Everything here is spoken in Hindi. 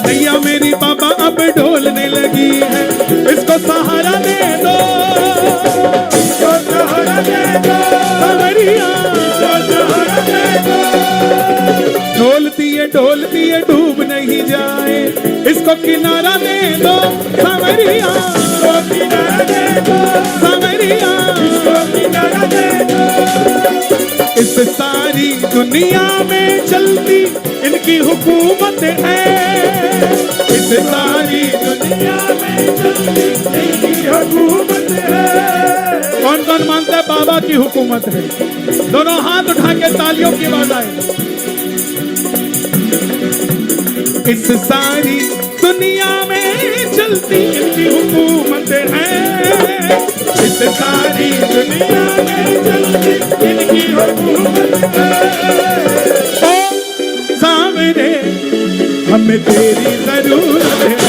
नैया मेरी बाबा अब ढोलने लगी है, इसको सहारा दे दो, इसको सहारा दे दो सांवरिया, इसको सहारा दे दो। ढोलती है डूब नहीं जाए, इसको किनारा दे दो सांवरिया, इसको किनारा दे दो सांवरिया, इसको किनारा दे दो। इस सारी दुनिया में चलती इनकी हुकूमत है, इस सारी दुनिया में चलती इनकी हुकूमत है। कौन कौन मानता है बाबा की हुकूमत है? दोनों हाथ उठा के तालियों की आवाज आए। इस सारी दुनिया में चलती इनकी हुकूमत है, इस सारी दुनिया में चलती इनकी हुकूमत है। ओ सांवरे हमें तेरी जरूरत है,